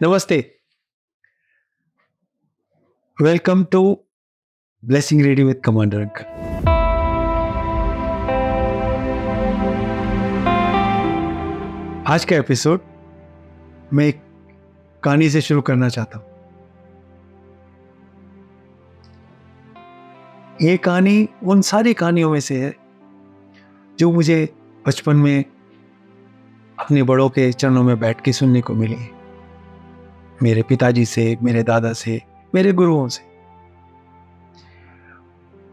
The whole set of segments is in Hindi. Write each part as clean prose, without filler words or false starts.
नमस्ते। Welcome to blessing radio with commander uncle. आज का एपिसोड मैं एक कहानी से शुरू करना चाहता हूं। ये कहानी उन सारी कहानियों में से है जो मुझे बचपन में अपने बड़ों के चरणों में बैठ के सुनने को मिली, मेरे पिताजी से, मेरे दादा से, मेरे गुरुओं से।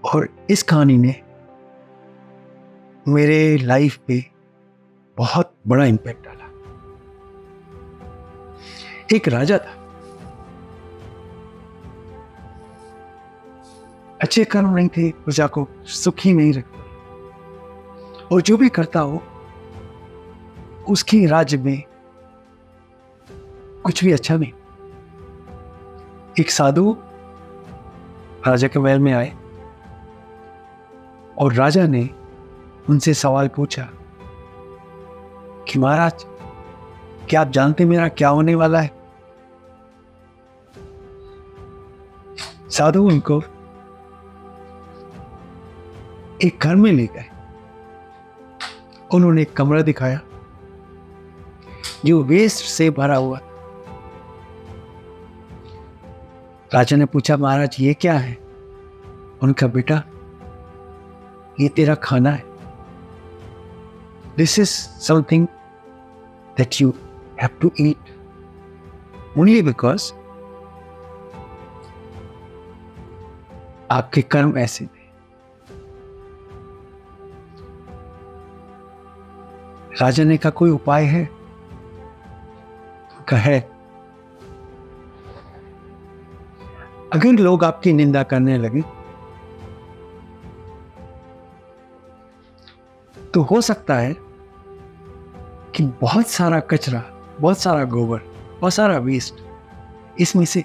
और इस कहानी ने मेरे लाइफ पे बहुत बड़ा इम्पैक्ट डाला। एक राजा था, अच्छे कर्म नहीं थे, प्रजा को सुखी नहीं रखता, और जो भी करता हो उसके राज्य में कुछ भी अच्छा नहीं। एक साधु राजा के महल में आए और राजा ने उनसे सवाल पूछा कि महाराज, क्या आप जानते मेरा क्या होने वाला है? साधु उनको एक घर में ले गए। उन्होंने एक कमरा दिखाया जो वेस्ट से भरा हुआ। राजा ने पूछा, महाराज ये क्या है? उनका, बेटा ये तेरा खाना है। This is something that you have to eat only because आपके कर्म ऐसे थे। राजा ने कहा, कोई उपाय है? उनका, है। अगर लोग आपकी निंदा करने लगे तो हो सकता है कि बहुत सारा कचरा, बहुत सारा गोबर, बहुत सारा वेस्ट इसमें से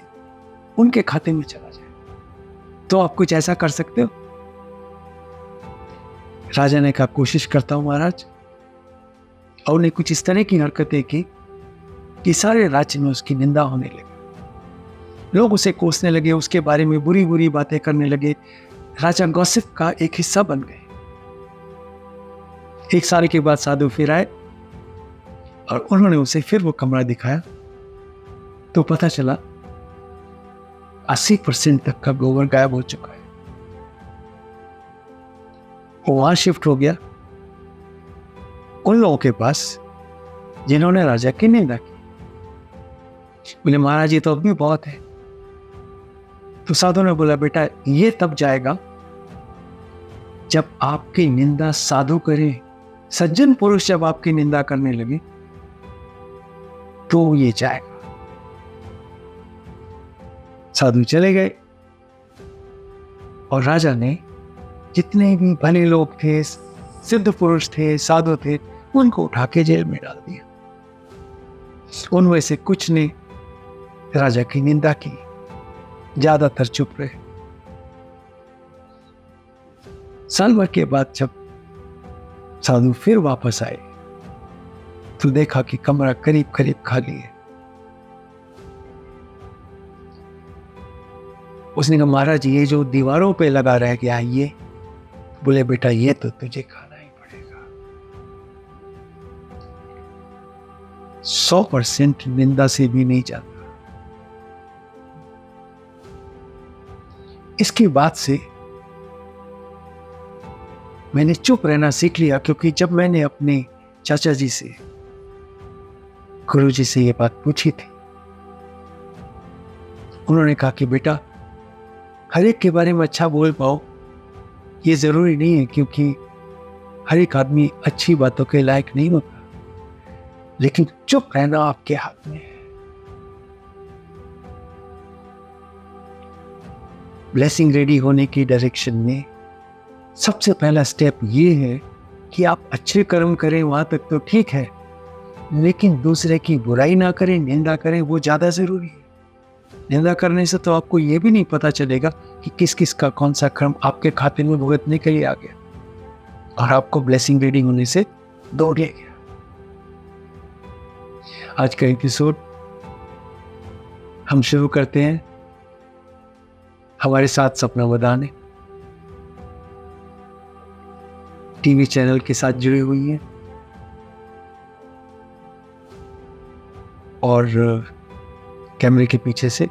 उनके खाते में चला जाए। तो आप कुछ ऐसा कर सकते हो? राजा ने कहा, कोशिश करता हूं महाराज। और उन्हें कुछ इस तरह की हरकतें की कि सारे राज्य में उसकी निंदा होने लगी। लोग उसे कोसने लगे, उसके बारे में बुरी बुरी बातें करने लगे। राजा गॉसिप का एक हिस्सा बन गए। एक साल के बाद साधु फिर आए और उन्होंने उसे फिर वो कमरा दिखाया तो पता चला 80% तक का गोबर गायब हो चुका है। वो वहां शिफ्ट हो गया उन लोगों के पास जिन्होंने राजा की निंदा की। बोले, महाराज ये तो अब भी बहुत है। तो साधु ने बोला, बेटा ये तब जाएगा जब आपकी निंदा साधु करे, सज्जन पुरुष जब आपकी निंदा करने लगे तो ये जाएगा। साधु चले गए और राजा ने जितने भी भले लोग थे, सिद्ध पुरुष थे, साधु थे, उनको उठा के जेल में डाल दिया। उनमें से कुछ ने राजा की निंदा की, ज्यादातर चुप रहे। साल भर के बाद जब साधु फिर वापस आए तो देखा कि कमरा करीब करीब खाली है। उसने कहा, महाराज ये जो दीवारों पे लगा रह गया है ये? बोले, बेटा ये तो तुझे खाना ही पड़ेगा। 100% निंदा से भी नहीं जाता। इसके बाद से मैंने चुप रहना सीख लिया, क्योंकि जब मैंने अपने चाचा जी से, गुरु जी से ये बात पूछी थी, उन्होंने कहा कि बेटा हर एक के बारे में अच्छा बोल पाओ ये जरूरी नहीं है, क्योंकि हर एक आदमी अच्छी बातों के लायक नहीं होता, लेकिन चुप रहना आपके हाथ में है। ब्लेसिंग रेडी होने की डायरेक्शन में सबसे पहला स्टेप ये है कि आप अच्छे कर्म करें, वहां तक तो ठीक है, लेकिन दूसरे की बुराई ना करें, निंदा करें, वो ज्यादा जरूरी है। निंदा करने से तो आपको ये भी नहीं पता चलेगा कि किस किस का कौन सा कर्म आपके खाते में भुगतने के लिए आ गया और आपको ब्लेसिंग रेडी होने से दौड़ ले गया। आज का एपिसोड हम शुरू करते हैं। हमारे साथ सपना मदान टीवी चैनल के साथ जुड़ी हुई हैं और कैमरे के पीछे से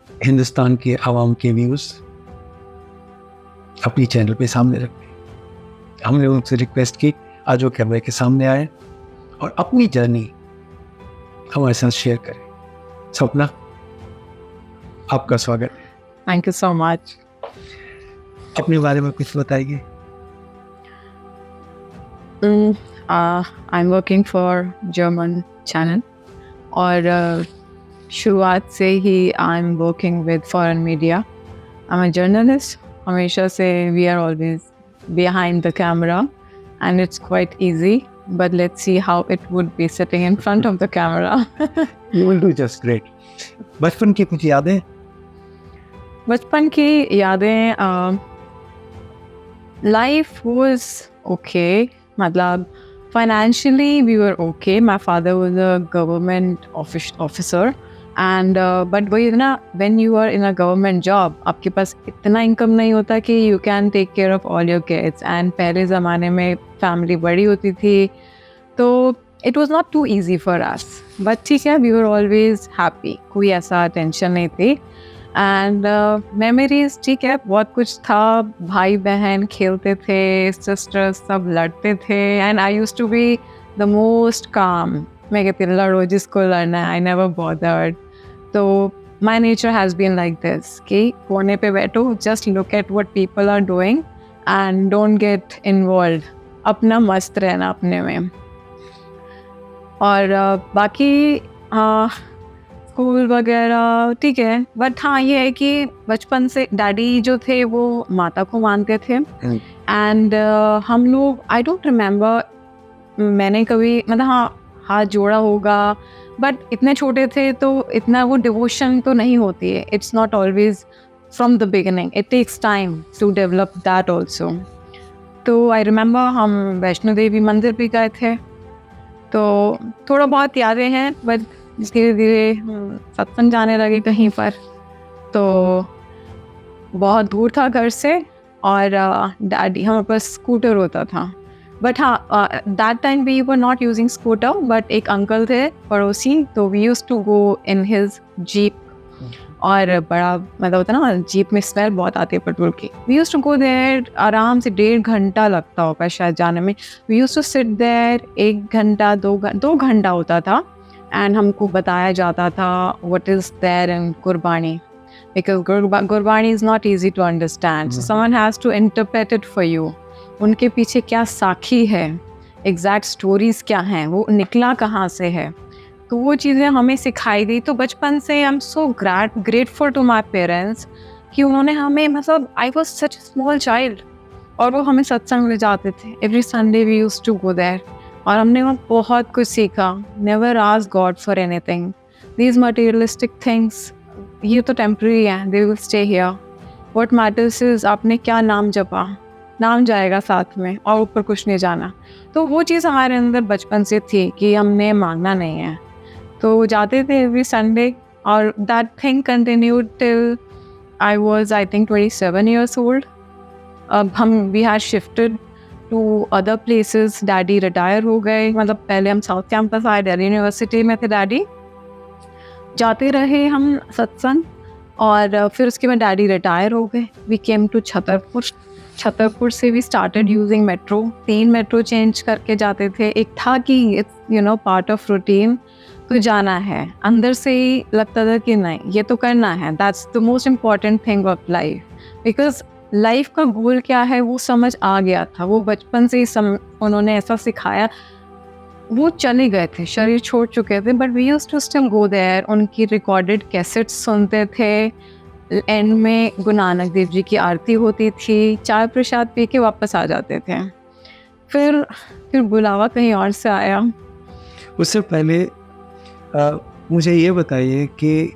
हिंदुस्तान के आवाम के व्यूज अपनी चैनल पे सामने रखते हैं। हमने उनसे रिक्वेस्ट की आज वो कैमरे के सामने आए और अपनी जर्नी हमारे साथ शेयर करें। सपना, आपका स्वागत है। Thank you so much. अपने बारे में कुछ बताइए। I'm working for German channel और शुरुआत से ही I'm working with foreign media. I'm a journalist. हमेशा से we are always behind the camera and it's quite easy. But let's see how it would be sitting in front of the camera. You will do just great. बचपन की कुछ यादें? बचपन की यादें, life was okay. मतलब financially we were okay. My father was a government officer and but वही ना, when you are in a government job आपके पास इतना income नहीं होता कि you can take care of all your kids. And पहले ज़माने में family बड़ी होती थी तो it was not too easy for us. But ठीक है, we were always happy. कोई ऐसा टेंशन नहीं थी. एंड मेमोरीज ठीक है, बहुत कुछ था। भाई बहन खेलते थे, सिस्टर्स सब लड़ते थे and I used to be the most calm. मैं कहती लड़ो जिसको लड़ना है, आई नेवर बॉदर्ड। तो my nature has been like this कि कोने पे बैठो, just look at what people are doing and don't get involve, अपना मस्त रहना अपने में। और बाकी स्कूल वगैरह ठीक है, बट हाँ ये है कि बचपन से डैडी जो थे वो माता को मानते थे एंड हम लोग, आई डोंट रिमेम्बर मैंने कभी मतलब हाँ हाथ जोड़ा होगा, बट इतने छोटे थे तो इतना वो डिवोशन तो नहीं होती है। It's not always from the beginning, it takes time to develop that also. तो आई रिमेम्बर हम वैष्णो देवी मंदिर भी गए थे, तो थोड़ा बहुत यादें हैं, बट धीरे धीरे सत्संग जाने लगे कहीं पर, तो बहुत दूर था घर से और डैडी हमारे पास स्कूटर होता था। बट हाँ that time we were not using scooter, but एक अंकल थे पड़ोसी, तो we used to go in his jeep. और बड़ा मतलब होता है ना, जीप में स्मेल बहुत आती है पेट्रोल की। We used to go there, आराम से 1.5 घंटा लगता होगा शायद जाने में। We used to sit there 1 घंटा 2 घंटा होता था एंड हमको बताया जाता था what is there in Gurbani, because Gurbani is not easy to understand, so someone has to interpret it for you. उनके पीछे क्या साखी है, एग्जैक्ट स्टोरीज क्या हैं, वो निकला कहाँ से है, तो वो चीज़ें हमें सिखाई गई। तो बचपन से I am so grateful to my parents कि उन्होंने हमें, मतलब I was such a small child और वो हमें सत्संग ले जाते थे। Every Sunday we used to go there और हमने वहाँ बहुत कुछ सीखा। Never ask God for anything, these materialistic things ये तो टेम्प्रेरी हैं, they will stay here. What matters is आपने क्या नाम जपा, नाम जाएगा साथ में और ऊपर कुछ नहीं जाना। तो वो चीज़ हमारे अंदर बचपन से थी कि हमने मांगना नहीं है, तो जाते थे एवरी संडे और that thing continued till I was I think 27 years old. अब हम we had shifted to other places, daddy retire हो गए। मतलब पहले हम साउथ कैंपस आए, दिल्ली यूनिवर्सिटी में थे डैडी, जाते रहे हम सत्संग और फिर उसके बाद डैडी रिटायर हो गए। We came to Chhatarpur, Chhatarpur से we started using metro. 3 metro change करके जाते थे। एक था कि इट्स पार्ट ऑफ रूटीन, तो जाना है, अंदर से ही लगता था कि नहीं ये तो करना है। That's the most important thing of life, because life का गोल क्या है वो समझ आ गया था। वो बचपन से ही उन्होंने ऐसा सिखाया। वो चले गए थे, शरीर छोड़ चुके थे, but we used to still go there. उनकी रिकॉर्डेड कैसेट्स सुनते थे। एंड में गुरु नानक देव जी की आरती होती थी, चाय प्रसाद पी के वापस आ जाते थे। फिर बुलावा कहीं और से आया। उससे पहले मुझे ये बताइए कि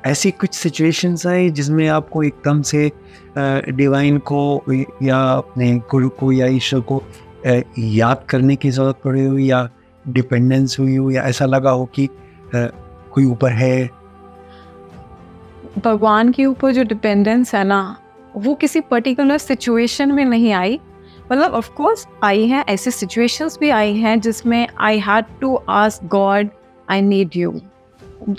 ऐसी कुछ सिचुएशंस आई जिसमें आपको एकदम से डिवाइन को या अपने गुरु को या ईश्वर को याद करने की ज़रूरत पड़ी हो, या डिपेंडेंस हुई हो या ऐसा लगा हो कि कोई ऊपर है? भगवान के ऊपर जो डिपेंडेंस है ना, वो किसी पर्टिकुलर सिचुएशन में नहीं आई। मतलब ऑफ कोर्स आई है, ऐसी सिचुएशंस भी आई हैं जिसमें I had to ask God I need you.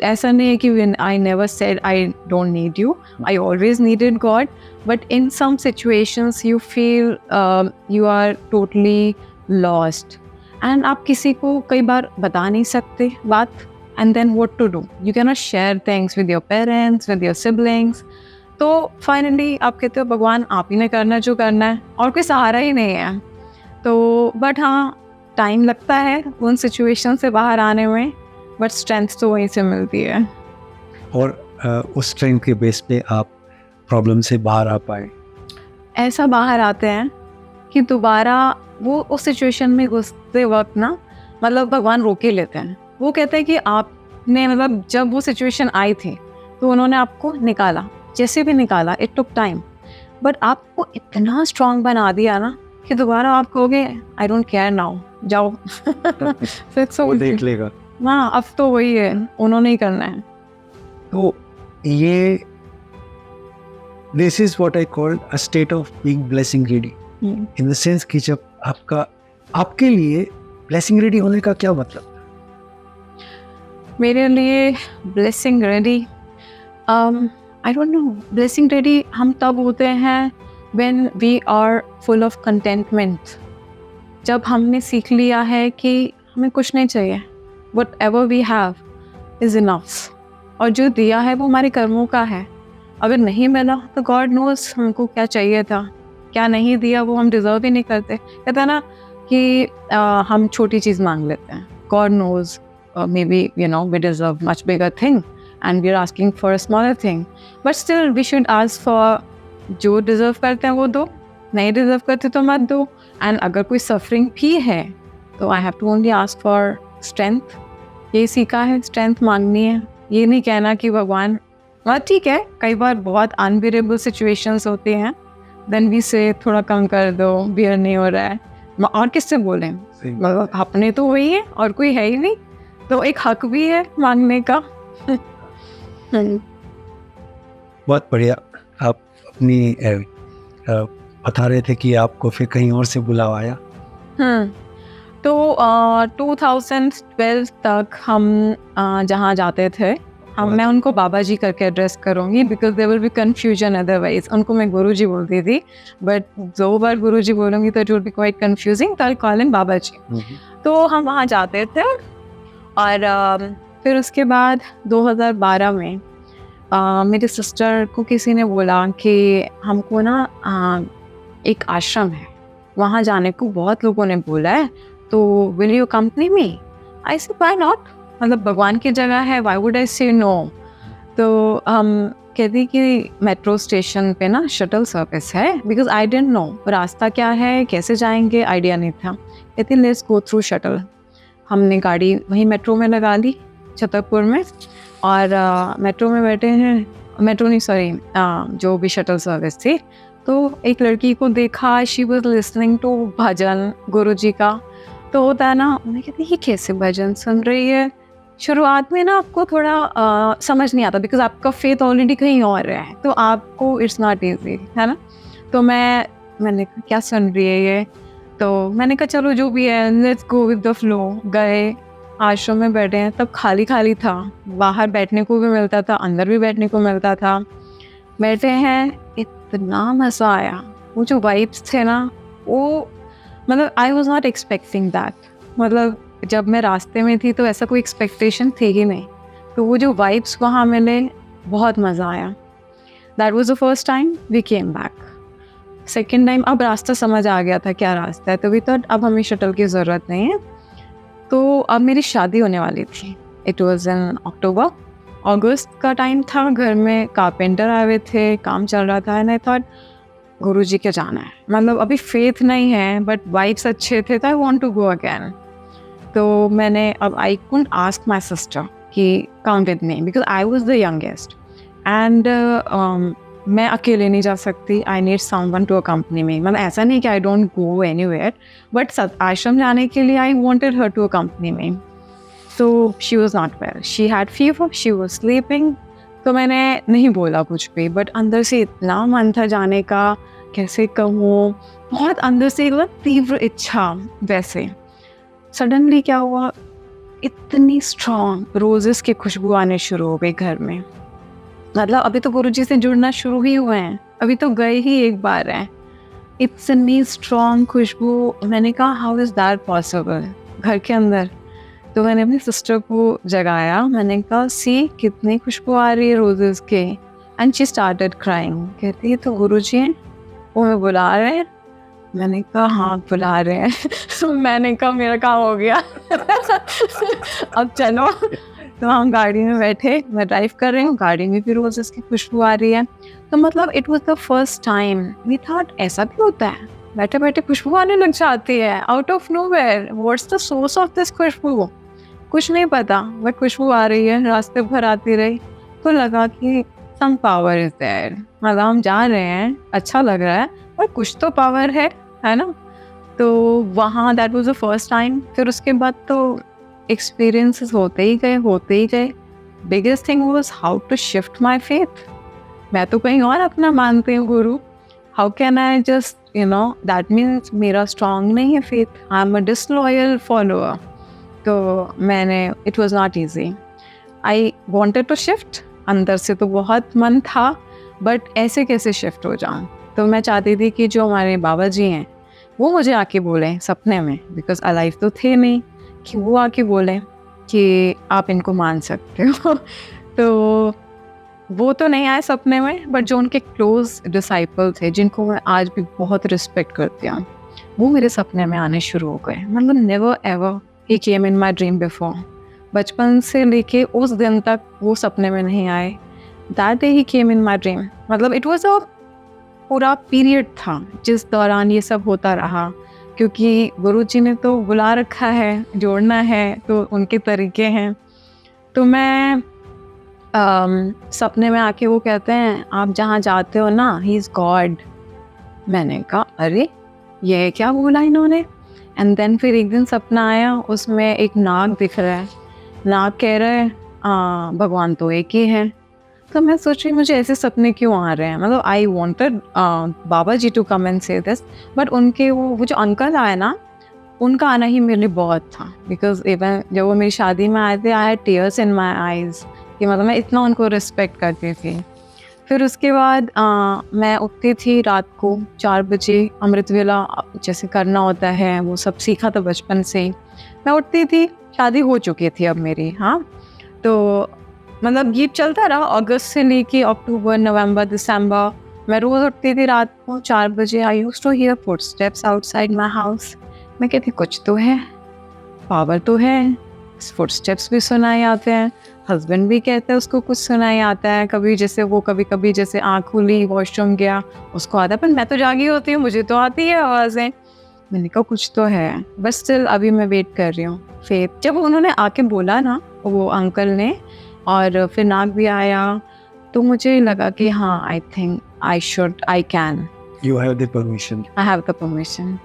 ऐसा नहीं है कि I never said I don't need you, I always needed God, but in some situations you feel you are totally lost and आप किसी को कई बार बता नहीं सकते बात, and then what to do, you cannot share things with your parents, with your siblings. तो फाइनली आप कहते हो भगवान आप ही ने करना जो करना है, और कोई सहारा ही नहीं है। तो बट हाँ, टाइम लगता है उन सिचुएशन से बाहर आने में, बट स्ट्रेंथ तो वहीं से मिलती है। और उस स्ट्रेंथ के बेस पे आप प्रॉब्लम से बाहर आ पाए? ऐसा बाहर आते हैं कि दोबारा वो उस सिचुएशन में घुसते वक्त ना, मतलब भगवान रोके लेते हैं। वो कहते हैं कि आपने, मतलब जब वो सिचुएशन आई थी तो उन्होंने आपको निकाला, जैसे भी निकाला, इट टुक टाइम, बट आपको इतना स्ट्रांग बना दिया ना कि दोबारा आप कहोगे आई डोंट केयर नाउ, जाओ। वो देख लेगा। हाँ, अब तो वही है, उन्होंने ही करना है। तो ये this is what I call a state of being blessing ready, in the sense कि जब आपके लिए ब्लेसिंग रेडी होने का क्या मतलब? मेरे लिए blessing ready, I don't know, blessing ready हम तब होते हैं when we are full of contentment, जब हमने सीख लिया है कि हमें कुछ नहीं चाहिए, whatever we have is enough, और जो दिया है वो हमारे कर्मों का है। अगर नहीं मिला तो गॉड नोज हमको क्या चाहिए था, क्या नहीं दिया वो हम डिज़र्व ही नहीं करते। कहता है ना कि हम छोटी चीज़ मांग लेते हैं, God knows maybe you know we deserve much bigger thing and we are asking for a smaller thing, but still we should ask for जो deserve करते हैं वो दो, नहीं deserve करते तो मत दो। and अगर कोई suffering भी है तो I have to only ask for strength, ये सीखा है, strength मांगनी है। ये नहीं कहना कि भगवान, मतलब ठीक है कई बार बहुत unbearable situations होती हैं, then we say थोड़ा कम कर दो, bear नहीं हो रहा है, और किससे बोलें, मतलब अपने तो वही है और कोई है ही नहीं, तो एक हक भी है मांगने का। बहुत बढ़िया। आप अपनी बता रहे थे कि आपको फिर कहीं और से बुलावा आया। तो 2012 तक हम जहाँ जाते थे, मैं उनको बाबा जी करके एड्रेस करूँगी because there will be confusion otherwise. उनको मैं गुरु जी बोलती थी, बट 2 बार गुरु जी बोलूँगी तो it will be quite confusing, तो आई कॉल हिम बाबा जी। तो हम वहाँ जाते थे, और फिर उसके बाद 2012 में मेरी सिस्टर को किसी ने बोला कि हमको ना एक आश्रम है, वहाँ जाने को बहुत लोगों ने बोला है, तो विल यू कंपनी मी? आई से व्हाई नॉट, मतलब भगवान की जगह है, व्हाई वुड आई से नो। तो हम कहती कि मेट्रो स्टेशन पे ना शटल सर्विस है, बिकॉज आई डेंट नो रास्ता क्या है, कैसे जाएंगे, आइडिया नहीं था। कहती लेट्स गो थ्रू शटल। हमने गाड़ी वहीं मेट्रो में लगा ली छतरपुर में, और मेट्रो में बैठे हैं, मेट्रो नहीं सॉरी जो भी शटल सर्विस थी, तो एक लड़की को देखा, शी वाज लिसनिंग टू भजन गुरुजी का। तो होता है ना, मैं कहती ये कैसे भजन सुन रही है। शुरुआत में ना आपको थोड़ा समझ नहीं आता, बिकॉज आपका फेथ ऑलरेडी कहीं और है, तो आपको इट्स नॉट ईजी, है ना। तो मैंने कहा क्या सुन रही है ये, तो मैंने कहा चलो जो भी है let's go with the flow. गए, आश्रम में बैठे हैं, तब खाली खाली था, बाहर बैठने को भी मिलता था, अंदर भी बैठने को मिलता था। बैठे हैं, इतना मज़ा आया, वो जो वाइब्स थे ना, वो मतलब I was not expecting that, मतलब जब मैं रास्ते में थी तो ऐसा कोई एक्सपेक्टेशन थी ही नहीं, तो वो जो वाइब्स वहाँ मिले, बहुत मज़ा आया। That was the first time we came back. Second time अब रास्ता समझ आ गया था क्या रास्ता है, तो भी तो अब हमें शटल की ज़रूरत नहीं है। तो अब मेरी शादी होने वाली थी, इट वॉज इन अक्टूबर, अगस्त का टाइम था, घर में कारपेंटर आए हुए थे, काम चल रहा था, एंड आई थॉट गुरुजी के जाना है, मतलब अभी फेथ नहीं है बट वाइब्स अच्छे थे, तो I want to go again. तो मैंने अब I couldn't ask my sister कि come with me because I was the youngest, and मैं अकेले नहीं जा सकती, I need someone to accompany me. मतलब ऐसा नहीं कि I don't go anywhere, but ashram जाने के लिए I wanted her to accompany me. तो she was not well, she had fever, she was sleeping. तो मैंने नहीं बोला कुछ भी, बट अंदर से इतना मन था जाने का, कैसे कहूँ, बहुत अंदर से एक तीव्र इच्छा। वैसे सडनली क्या हुआ, इतनी स्ट्रॉन्ग रोजेस की खुशबू आने शुरू हो गई घर में। मतलब अभी तो गुरुजी से जुड़ना शुरू ही हुए हैं, अभी तो गए ही एक बार हैं, इतनी स्ट्रॉन्ग खुशबू। मैंने कहा हाउ इज़ दैट पॉसिबल घर के अंदर। तो मैंने अपनी सिस्टर को जगाया, मैंने कहा सी कितनी खुशबू आ रही है रोजेस के। एंड शी स्टार्टेड क्राइंग, कहती है तो गुरुजी हैं, वो हमें बुला रहे हैं। मैंने कहा हाँ बुला रहे हैं। तो मैंने कहा मेरा काम हो गया। अब चलो। तो हम गाड़ी में बैठे, मैं ड्राइव कर रही हूँ, गाड़ी में भी रोज इसकी खुशबू आ रही है। तो मतलब it was the first time we thought ऐसा भी होता है, बैठे बैठे खुशबू आने लग जाती है out of nowhere. What's the source of this खुशबू, कुछ नहीं पता, बट खुशबू आ रही है, रास्ते भर आती रही। तो लगा कि सम पावर इज देयर, मतलब हम जा रहे हैं, अच्छा लग रहा है, और कुछ तो पावर है ना। तो वहाँ that was the first time. फिर उसके बाद तो एक्सपीरियंसेस होते ही गए। Biggest thing was how to shift my faith. मैं तो कहीं और अपना मानती हूँ गुरु, how can I just that means मेरा स्ट्रॉन्ग नहीं है faith, I am a disloyal follower. तो मैंने it was not easy, I wanted to shift, अंदर से तो बहुत मन था, बट ऐसे कैसे शिफ्ट हो जाऊँ। तो मैं चाहती थी कि जो हमारे बाबा जी हैं वो मुझे आके बोलें सपने में, बिकॉज अलाइव तो थे नहीं, कि वो आके बोलें कि आप इनको मान सकते हो। तो वो तो नहीं आए सपने में, बट जो उनके क्लोज डिसाइपल थे, जिनको मैं आज भी बहुत रिस्पेक्ट करती हूँ, वो मेरे सपने में आने शुरू हो गए। मतलब never ever he came in my dream before. बचपन से लेके उस दिन तक वो सपने में नहीं आए, that day he came in my dream. मतलब इट वॉज अ पूरा पीरियड था जिस दौरान ये सब होता रहा, क्योंकि गुरुजी ने तो बुला रखा है, जोड़ना है, तो उनके तरीके हैं। तो मैं सपने में आके वो कहते हैं आप जहाँ जाते हो ना, ही इज़ गॉड। मैंने कहा अरे ये क्या बोला इन्होंने। एंड देन फिर एक दिन सपना आया, उसमें एक नाग दिख रहा है, नाग कह रहा है भगवान तो एक ही है। तो मैं सोच रही मुझे ऐसे सपने क्यों आ रहे हैं। मतलब I wanted Baba ji to come and say this, but उनके वो जो अंकल आए ना, उनका आना ही मेरे लिए बहुत था। बिकॉज इवन जब वो मेरी शादी में आए थे, I had tears in my eyes, कि मतलब मैं इतना उनको रिस्पेक्ट करती थी। फिर उसके बाद मैं उठती थी रात को 4 बजे, अमृत वेला जैसे करना होता है, वो सब सीखा था बचपन से ही। मैं उठती थी, शादी हो चुकी थी अब मेरी, हाँ। तो मतलब ये चलता रहा अगस्त से लेके अक्टूबर, नवंबर, दिसंबर। मैं रोज़ उठती थी रात को 4 बजे। I used to hear footsteps outside my house. मैं कहती कुछ तो है, पावर तो है, फुटस्टेप्स भी सुनाए आते हैं, हस्बैंड भी कहते हैं उसको कुछ सुनाई आता है। कभी जैसे वो कभी जैसे आँख खुली, वॉशरूम गया, उसको आता है, पर मैं तो जागी होती हूँ, मुझे तो आती है आवाज़ें। मैंने कहा कुछ तो है, बस स्टिल अभी मैं वेट कर रही हूँ फेथ। जब उन्होंने आके बोला ना, वो अंकल ने, और फिर नाग भी आया, तो मुझे लगा कि हाँ I think I can, You have the permission. I have the permission.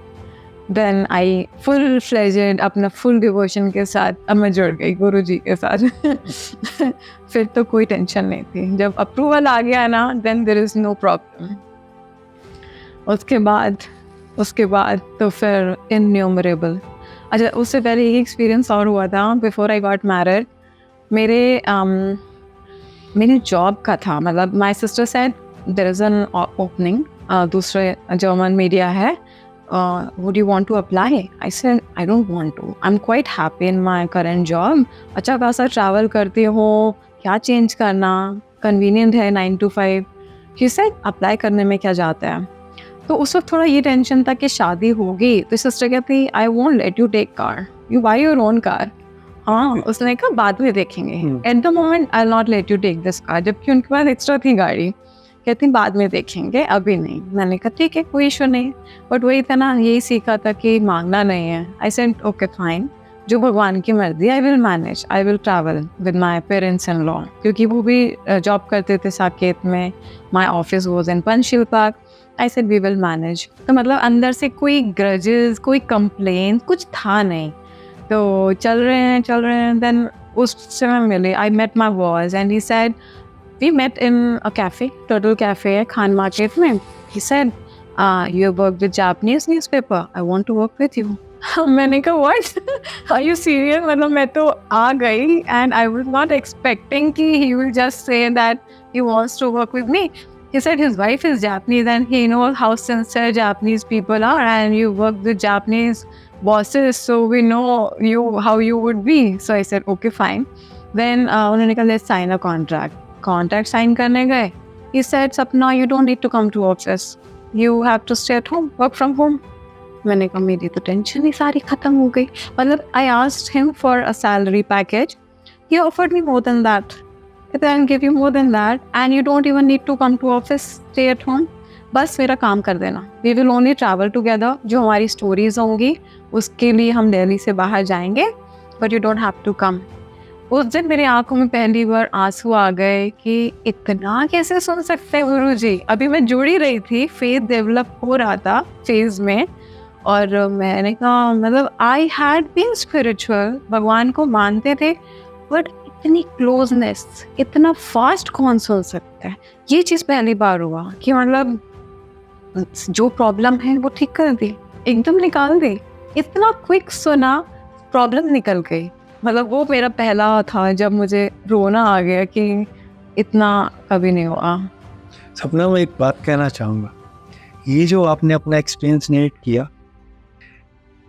Then I full fledged अपना फुल डिवोशन के साथ अब मैं जुड़ गई गुरुजी के साथ। फिर तो कोई टेंशन नहीं थी, जब अप्रूवल आ गया ना, then there is no problem. उसके बाद तो फिर इन्यूमरेबल। अच्छा, उससे पहले एक एक्सपीरियंस और हुआ था बिफोर आई गॉट मैरिड। मेरी जॉब का था, मतलब my sister said there is an opening, दूसरे जर्मन मीडिया है, would you want to apply? I said I don't want to, I'm quite happy in my current job। अच्छा खासा ट्रैवल करती हो, क्या चेंज करना, कन्वीनियंट है 9 to 5। She said अप्लाई करने में क्या जाता है। तो उस वक्त थोड़ा ये टेंशन था कि शादी होगी, तो सिस्टर कहती I won't let you take car, you buy your own car। हाँ, उसने कहा बाद में देखेंगे, at the moment I'll not let you take this car, जबकि उनके पास एक्स्ट्रा थी गाड़ी। कहती बाद में देखेंगे, अभी नहीं। मैंने कहा ठीक है, कोई इशू नहीं, बट वही था ना, यही सीखा था कि मांगना नहीं है। आई सेड ओके फाइन, जो भगवान की मर्जी, I will manage, I will travel with my parents in law, क्योंकि वो भी जॉब करते थे साकेत में, my office was in Panchsheel park. I said we will manage. तो मतलब अंदर से कोई ग्रजेस, कोई कंप्लेन कुछ था नहीं। तो चल रहे हैं। देन उस समय मिले, I met my boss and he said, we met in a cafe, turtle cafe है खान मार्केट में। He said you work with Japanese newspaper, I want to work with you. मैंने कहा what? Are you serious? मतलब मैं तो आ गई and I was not expecting कि he will just say that he wants to work with me. He said his wife is Japanese and he knows how sincere Japanese people are, and you work with Japanese bosses, so we know you how you would be. So I said okay fine. Then उन्होंने कहा let's sign a contract. Contract sign करने गए. He said Sapna, you don't need to come to office. You have to stay at home, work from home. मैंने कहा मेरी तो टेंशन ही सारी खत्म हो गई। मतलब I asked him for a salary package. He offered me more than that. I'll give you more than that and you don't even need to come to office, stay at home. बस मेरा काम कर देना। We will only travel together. जो हमारी स्टोरीज होंगी उसके लिए हम दिल्ली से बाहर जाएंगे, but you don't have to come. उस दिन मेरी आंखों में पहली बार आंसू आ गए कि इतना कैसे सुन सकते हैं गुरुजी। अभी मैं जुड़ ही रही थी, फेथ डेवलप हो रहा था फेज में, और मैंने कहा मतलब आई हैड बीन स्पिरिचुअल, भगवान को मानते थे, बट इतनी क्लोजनेस, इतना फास्ट कौन सुन सकता है। ये चीज़ पहली बार हुआ कि मतलब जो प्रॉब्लम है वो ठीक कर दी, एकदम निकाल दी, इतना क्विक सुना, प्रॉब्लम निकल गई। मतलब वो मेरा पहला था जब मुझे रोना आ गया कि इतना कभी नहीं हुआ। सपना, मैं एक बात कहना चाहूँगा, ये जो आपने अपना एक्सपीरियंस नेट किया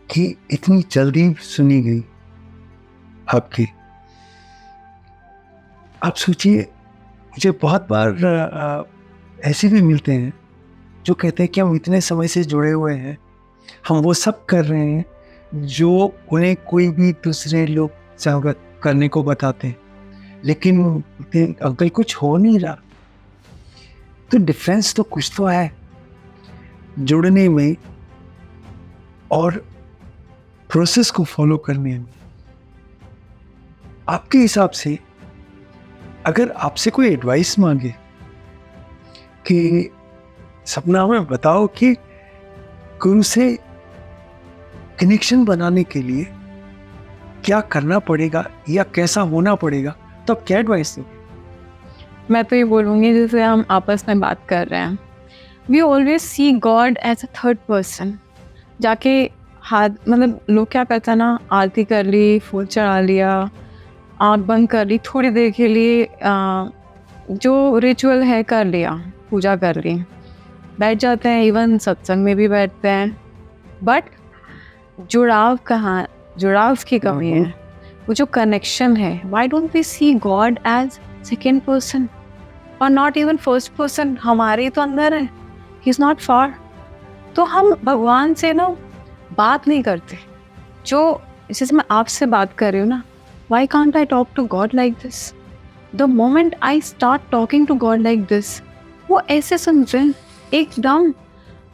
कि इतनी जल्दी सुनी गई आपकी, आप सोचिए, मुझे बहुत बार ऐसे भी मिलते हैं जो कहते हैं कि हम इतने समय से जुड़े हुए हैं, हम वो सब कर रहे हैं जो उन्हें कोई भी दूसरे लोग स्वागत करने को बताते हैं, लेकिन अंकल कुछ हो नहीं रहा। तो डिफरेंस तो कुछ तो है जुड़ने में और प्रोसेस को फॉलो करने में। आपके हिसाब से अगर आपसे कोई एडवाइस मांगे कि सपना में बताओ कि गुरु से कनेक्शन बनाने के लिए क्या करना पड़ेगा या कैसा होना पड़ेगा, तो आप क्या एडवाइस दोगे? मैं तो ये बोलूँगी जैसे हम आपस में बात कर रहे हैं, we always see God as a third person. जाके हाथ, मतलब लोग क्या करते हैं ना, आरती कर ली, फूल चढ़ा लिया, आँख बंद कर ली, थोड़ी देर के लिए जो रिचुअल है कर लिया, पूजा कर ली, बैठ जाते हैं, इवन सत्संग में भी बैठते हैं, बट जुड़ाव कहाँ, जुड़ाव की कमी है। वो जो कनेक्शन है, why don't we see God as second person और नॉट इवन फर्स्ट पर्सन? हमारे तो अंदर है, ही इज़ नॉट फार। तो हम भगवान से ना बात नहीं करते। जो जैसे मैं आपसे बात कर रही हूँ ना, why can't I talk to God like this? The moment I start talking to God like this, वो ऐसे सुनते हैं एकदम।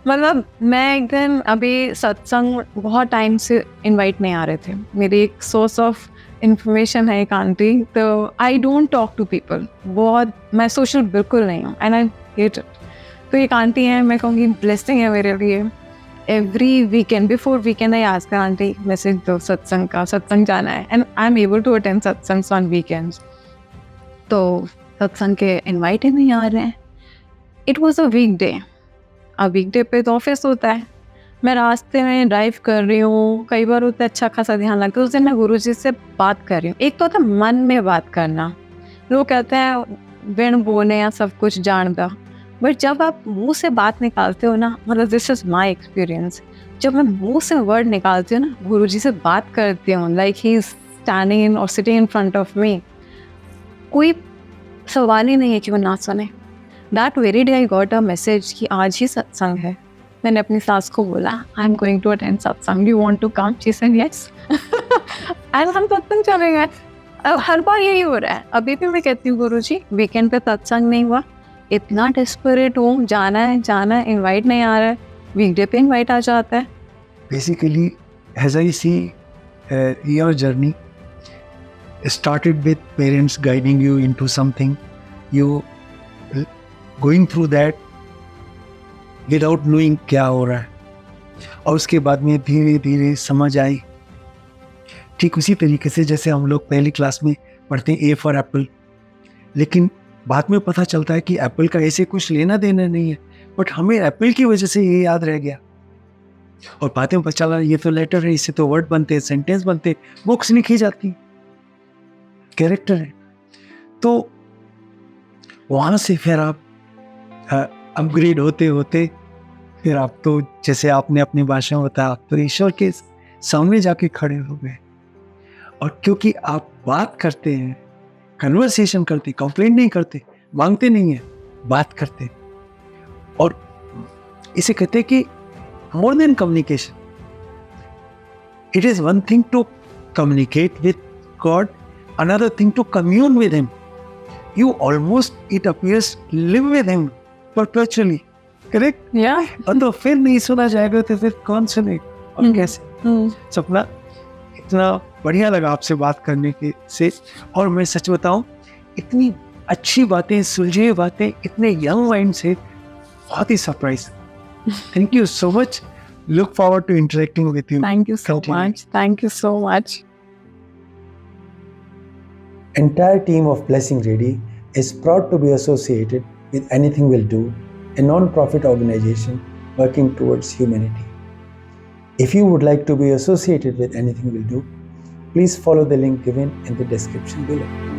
मतलब मैं एक दिन, अभी सत्संग बहुत टाइम से इनवाइट नहीं आ रहे थे, मेरी एक सोर्स ऑफ इंफॉर्मेशन है एक आंटी, तो I don't talk to people, बहुत मैं सोशल बिल्कुल नहीं हूँ एंड आई हेट इट। तो एक आंटी है, मैं कहूँगी ब्लेसिंग है मेरे लिए। Every weekend, before weekend I ask aunty message दो सत्संग का, सत्संग जाना है, and I am able to attend satsang on weekends. तो सत्संग के इन्वाइट ही नहीं आ रहे हैं। It was a weekday. अब वीकडे पे तो ऑफिस होता है, मैं रास्ते में ड्राइव कर रही हूँ, कई बार होता है अच्छा खासा ध्यान लगता है। उस दिन मैं गुरुजी से बात कर रही हूँ। एक तो होता है मन में बात करना, लोग कहते हैं विण बोले या सब कुछ जानता, बट जब आप मुंह से बात निकालते हो ना, मतलब दिस इज़ माई एक्सपीरियंस, जब मैं मुंह से वर्ड निकालती हूँ ना, गुरुजी से बात करती हूँ, like he is standing in और sitting in front of me, कोई सवाल ही नहीं है कि वो ना सुने। That very day I got a message कि आज ही सत्संग है। मैंने अपनी सास को बोला, I am going to attend satsang, do you want to come? She said yes. And हम सत्संग चले गए। हर बार यही हो रहा है। अभी भी मैं कहती हूँ गुरुजी वीकेंड पे सत्संग नहीं हुआ, इतना डेस्परेट हूँ, जाना है, इनवाइट नहीं आ रहा है, वीकडे पे इनवाइट आ जाता है। Basically as I see your journey started with parents guiding you into something, you going through that without knowing क्या हो रहा है, और उसके बाद में धीरे धीरे समझ आई. ठीक उसी तरीके से जैसे हम लोग पहली क्लास में पढ़ते हैं ए फॉर एप्पल, लेकिन बाद में पता चलता है कि एप्पल का ऐसे कुछ लेना देना नहीं है, बट हमें एप्पल की वजह से ये याद रह गया. और बातें में पता चला ये तो लेटर है, इससे तो वर्ड बनते, सेंटेंस बनते, बुक्स लिखी जाती, कैरेक्टर है. तो वहाँ से फिर आप अपग्रेड होते होते फिर आप तो जैसे आपने अपनी भाषा में बताया, आप तो ईश्वर के सामने जाके खड़े हो गए. और क्योंकि आप बात करते हैं, कन्वर्सेशन करते, कंप्लेंट नहीं करते, मांगते नहीं है, बात करते. और इसे कहते हैं कि more than communication, it is one thing to communicate with God, another thing to commune with Him. You almost, it appears, live with Him perpetually. Correct? Yeah. और तो फिर नहीं सुना जाएगा तो फिर कौन सुनेगा और कैसे? सपना, इतना बढ़िया लगा आपसे बात करने के से. और मैं सच बताऊं, इतनी अच्छी बातें, सुलझी हुई बातें, इतने यंग माइंड से बहुत ही surprise. Thank you so much. Look forward to interacting with you. Thank you so Continue. much. Thank you so much. Entire team of Blessing Ready is proud to be associated with Anything Will Do, a non-profit organization working towards humanity. If you would like to be associated with Anything Will Do, please follow the link given in the description below.